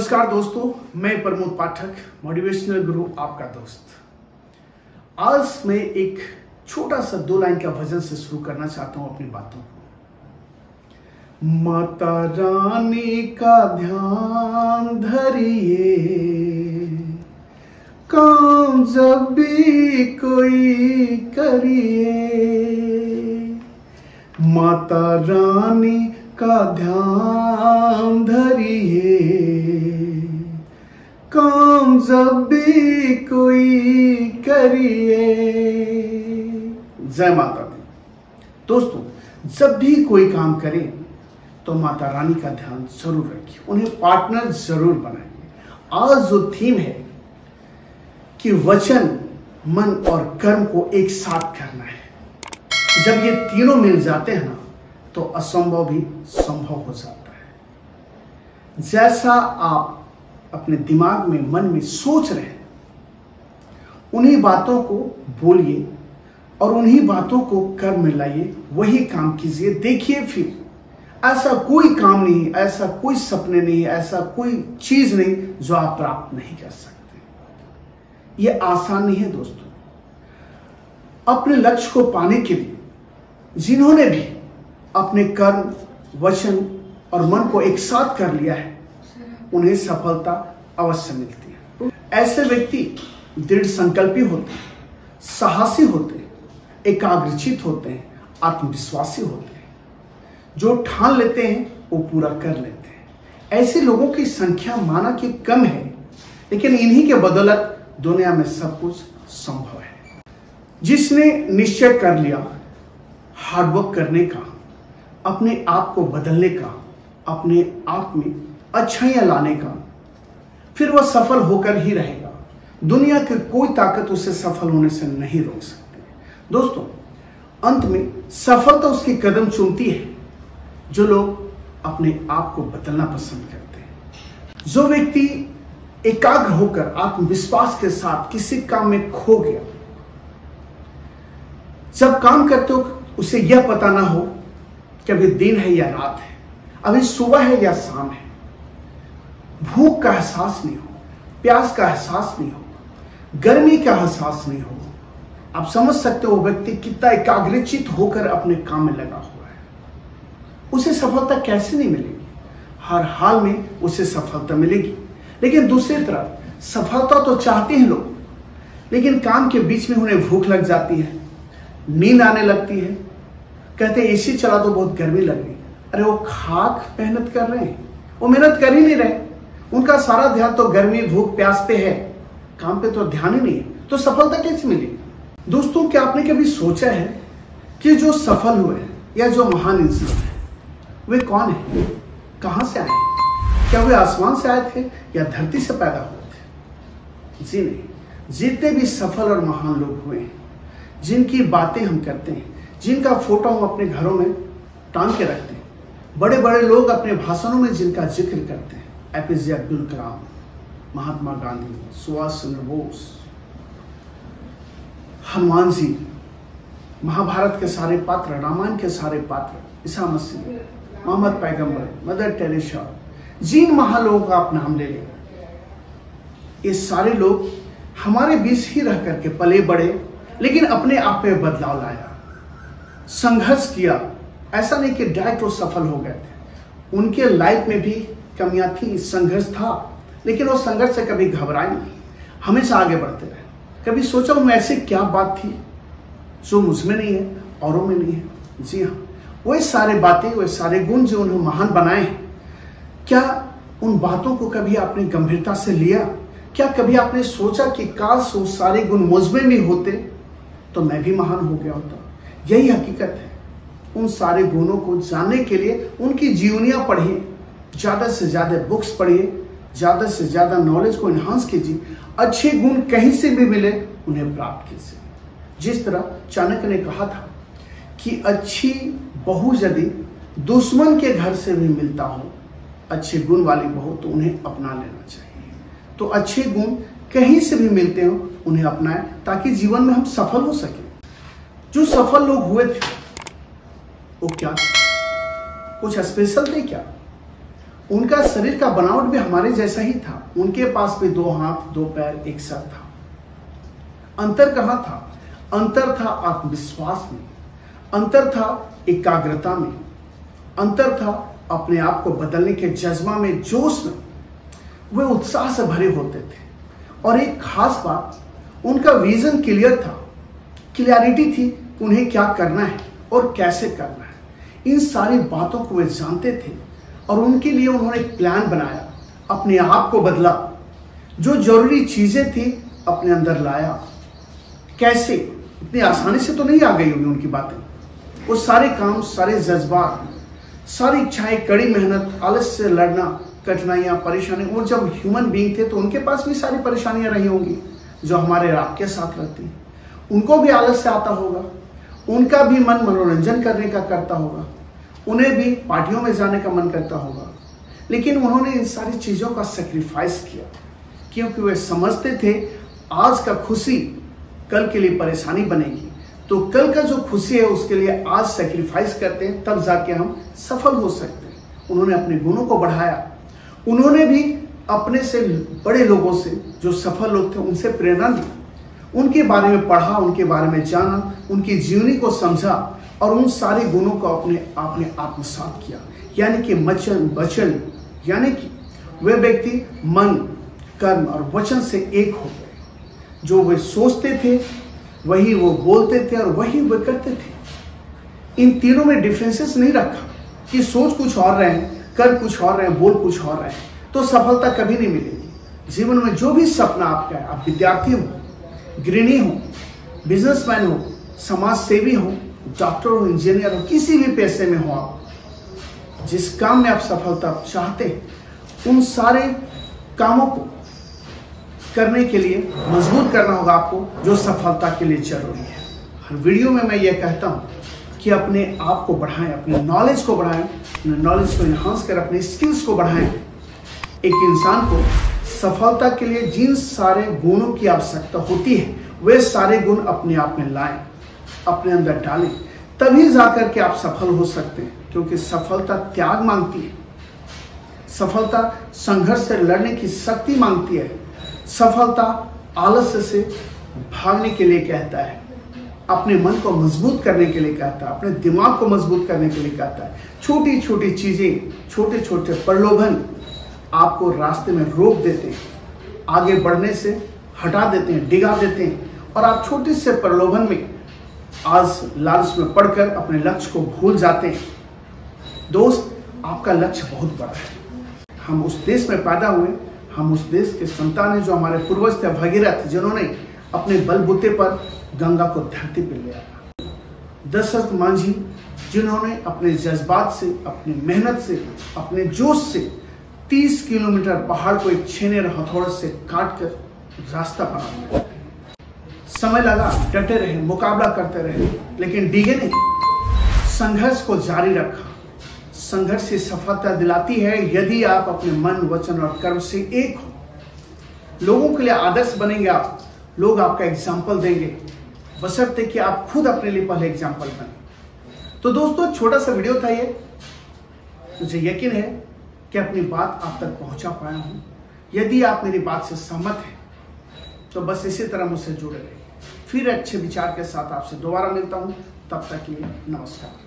नमस्कार दोस्तों, मैं प्रमोद पाठक, मोटिवेशनल गुरु, आपका दोस्त। आज मैं एक छोटा सा 2 लाइन का भजन से शुरू करना चाहता हूं अपनी बातों को। माता रानी का ध्यान धरिए, काम जब भी कोई करिए। माता रानी का ध्यान धरिए, काम जब भी कोई करिए। जय माता दी। दोस्तों, जब भी कोई काम करें तो माता रानी का ध्यान जरूर रखिए, उन्हें पार्टनर जरूर बनाइए। आज जो थीम है कि वचन, मन और कर्म को एक साथ करना है। जब ये तीनों मिल जाते हैं ना, तो असंभव भी संभव हो जाता है। जैसा आप अपने दिमाग में, मन में सोच रहे हैं, उन्हीं बातों को बोलिए और उन्हीं बातों को कर्म में लाइए, वही काम कीजिए। देखिए, फिर ऐसा कोई काम नहीं, ऐसा कोई सपने नहीं, ऐसा कोई चीज नहीं जो आप प्राप्त नहीं कर सकते। यह आसान नहीं है दोस्तों। अपने लक्ष्य को पाने के लिए जिन्होंने भी अपने कर्म, वचन और मन को एक साथ कर लिया है, उन्हें सफलता अवश्य मिलती है। ऐसे व्यक्ति दृढ़ संकल्पी होते हैं, साहसी होते हैं, एकाग्रचित होते हैं, आत्मविश्वासी होते हैं। जो ठान लेते हैं वो पूरा कर लेते हैं। ऐसे लोगों की संख्या माना कि कम है, लेकिन इन्हीं के बदौलत दुनिया में सब कुछ संभव है। जिसने निश्चय कर लिया हार्डवर्क करने का, अपने आप को बदलने का, अपने आप में अच्छाइयां लाने का, फिर वह सफल होकर ही रहेगा। दुनिया की कोई ताकत उसे सफल होने से नहीं रोक सकती। दोस्तों, अंत में सफलता उसके कदम चूमती है जो लोग अपने आप को बदलना पसंद करते हैं। जो व्यक्ति एकाग्र होकर आत्मविश्वास के साथ किसी काम में खो गया, जब काम करते हो उसे यह पता ना हो कि अभी दिन है या रात है, अभी सुबह है या शाम है, भूख का एहसास नहीं हो, प्यास का एहसास नहीं हो, गर्मी का एहसास नहीं हो, आप समझ सकते हो वो व्यक्ति कितना एकाग्रचित होकर अपने काम में लगा हुआ है। उसे सफलता कैसे नहीं मिलेगी? हर हाल में उसे सफलता मिलेगी। लेकिन दूसरी तरफ सफलता तो चाहते हैं लोग, लेकिन काम के बीच में उन्हें भूख लग जाती है, नींद आने लगती है, कहते हैं एसी चला तो बहुत गर्मी लग रही। अरे वो खाक मेहनत कर रहे हैं, वो मेहनत कर ही नहीं रहे। उनका सारा ध्यान तो गर्मी, भूख, प्यास पे है, काम पे तो ध्यान ही नहीं है। तो सफलता कैसे मिलेगी? दोस्तों, क्या आपने कभी सोचा है कि जो सफल हुए या जो महान इंसान है वे कौन है, कहां से आए? क्या वे आसमान से आए थे या धरती से पैदा हुए थे? जी नहीं। जितने भी सफल और महान लोग हुए हैं, जिनकी बातें हम करते हैं, जिनका फोटो हम अपने घरों में टांग के रखते हैं, बड़े बड़े लोग अपने भाषणों में जिनका जिक्र करते हैं, एपीजे अब्दुल कलाम, महात्मा गांधी, सुभाष चंद्र बोस, हनुमान जी, महाभारत के सारे पात्र, रामायण के सारे पात्र, ईसा मसीह, मोहम्मद पैगंबर, मदर टेरेसा, जिन महान लोगों का आप नाम ले लें, ये सारे लोग हमारे बीच ही रह करके पले बड़े, लेकिन अपने आप में बदलाव लाया, संघर्ष किया। ऐसा नहीं कि डायरेक्ट वो सफल हो गए थे। उनके लाइफ में भी कमियां थी, संघर्ष था, लेकिन वो संघर्ष से कभी घबराए नहीं, हमेशा आगे बढ़ते रहे। कभी सोचा उनमें ऐसी क्या बात थी जो मुझमें नहीं है, औरों में नहीं है? जी हाँ, वही सारे बातें, वही सारे गुण जो उन्हें महान बनाए हैं। क्या उन बातों को कभी आपने गंभीरता से लिया? क्या कभी आपने सोचा कि काश वो सारे गुण मुझमें भी होते तो मैं भी महान हो गया होता? यही हकीकत है। उन सारे गुणों को जानने के लिए उनकी जीवनियां पढ़िए, ज्यादा से ज्यादा बुक्स पढ़िए, ज्यादा से ज्यादा नॉलेज को एनहांस कीजिए। अच्छे गुण कहीं से भी मिले उन्हें प्राप्त कीजिए। जिस तरह चाणक्य ने कहा था कि अच्छी बहू यदि दुश्मन के घर से भी मिलता हो, अच्छे गुण वाली बहू, तो उन्हें अपना लेना चाहिए। तो अच्छे गुण कहीं से भी मिलते हो उन्हें अपनाएं, ताकि जीवन में हम सफल हो सके। जो सफल लोग हुए थे वो क्या थे? कुछ स्पेशल थे क्या? उनका शरीर का बनावट भी हमारे जैसा ही था। उनके पास भी 2 हाथ 2 पैर एक सर था। अंतर कहां था? अंतर था आत्मविश्वास में, अंतर था एकाग्रता में, अंतर था अपने आप को बदलने के जज्बा में, जोश में। वे उत्साह से भरे होते थे। और एक खास बात, उनका विजन क्लियर था, क्लैरिटी थी उन्हें क्या करना है और कैसे करना है। इन सारी बातों को वे जानते थे और उनके लिए उन्होंने एक प्लान बनाया, अपने आप को बदला, जो जरूरी चीजें थी अपने अंदर लाया। कैसे? इतनी आसानी से तो नहीं आ गई होगी उनकी बातें। वो सारे काम, सारे जज्बात, सारी इच्छाएं, कड़ी मेहनत, आलस से लड़ना, कठिनाइयां, परेशानी। और जब ह्यूमन बीइंग थे तो उनके पास भी सारी परेशानियां रही होंगी जो हमारे आपके साथ रहती। उनको भी आलस से आता होगा, उनका भी मन मनोरंजन करने का करता होगा, उन्हें भी पार्टियों में जाने का मन करता होगा। लेकिन उन्होंने इन सारी चीजों का सैक्रिफाइस किया, क्योंकि वे समझते थे आज का खुशी कल के लिए परेशानी बनेगी। तो कल का जो खुशी है उसके लिए आज सैक्रिफाइस करते हैं, तब जाके हम सफल हो सकते हैं। उन्होंने अपने गुणों को बढ़ाया। उन्होंने भी अपने से बड़े लोगों से, जो सफल लोग थे, उनसे प्रेरणा ली, उनके बारे में पढ़ा, उनके बारे में जाना, उनकी जीवनी को समझा और उन सारे गुणों को आपने आत्मसात किया। यानी कि वचन, यानी कि वे व्यक्ति मन, कर्म और वचन से एक हो गए। जो वे सोचते थे वही वो बोलते थे और वही वे करते थे। इन तीनों में डिफरेंसेस नहीं रखा कि सोच कुछ और रहे, कर कुछ और रहे, बोल कुछ और रहे, तो सफलता कभी नहीं मिलेगी। जीवन में जो भी सपना आपका है, आप विद्यार्थी हो, गृहिणी हो, बिजनेसमैन हो, समाज सेवी हो, डॉक्टर हो, इंजीनियर हो, किसी भी पेशे में हो, आप जिस काम में आप सफलता चाहते हैं, उन सारे कामों को करने के लिए मजबूत करना होगा आपको, जो सफलता के लिए जरूरी है। हर वीडियो में मैं ये कहता हूं कि अपने आप को बढ़ाएं, अपने नॉलेज को बढ़ाएं, अपने नॉलेज को इन्हांस कर अपने स्किल्स को बढ़ाएं। एक इंसान को सफलता के लिए जिन सारे गुणों की आवश्यकता होती है, वे सारे गुण अपने आप में लाएं, अपने अंदर डालें, तभी जाकर के आप सफल हो सकते हैं। क्योंकि सफलता त्याग मांगती है, सफलता संघर्ष से लड़ने की शक्ति मांगती है, सफलता आलस्य से भागने के लिए कहता है, अपने मन को मजबूत करने के लिए कहता है, अपने दिमाग को मजबूत करने के लिए कहता है। छोटी छोटी चीजें, छोटे छोटे प्रलोभन आपको रास्ते में रोक देते हैं, आगे बढ़ने से हटा देते हैं, डिगा देते हैं, और आप छोटे से प्रलोभन में आज लालच में पड़कर अपने लक्ष्य को भूल जाते हैं। दोस्त, आपका लक्ष्य बहुत बड़ा है। हम उस देश में पैदा हुए, हम उस देश के संतान हैं जो हमारे पूर्वज थे भगीरथ, जिन्होंने अपने बलबूते पर गंगा को धरती पर ले आया। दशरथ मांझी, जिन्होंने अपने जज्बात से, अपनी मेहनत से, अपने जोश से 30 किलोमीटर पहाड़ को एक छेने और हथौड़े से काट कर रास्ता बना दिया। समय लगा, डटे रहे, मुकाबला करते रहे, लेकिन डिगे नहीं, संघर्ष को जारी रखा। संघर्ष से सफलता दिलाती है यदि आप अपने मन, वचन और कर्म से एक हो। लोगों के लिए आदर्श बनेंगे आप, लोग आपका एग्जाम्पल देंगे, बशर्ते कि आप खुद अपने लिए पहले एग्जाम्पल बने। तो दोस्तों, छोटा सा वीडियो था ये। मुझे यकीन है कि अपनी बात आप तक पहुंचा पाया हूं। यदि आप मेरी बात से सहमत हैं तो बस इसी तरह मुझसे जुड़े रहिए। फिर अच्छे विचार के साथ आपसे दोबारा मिलता हूं। तब तक के लिए नमस्कार।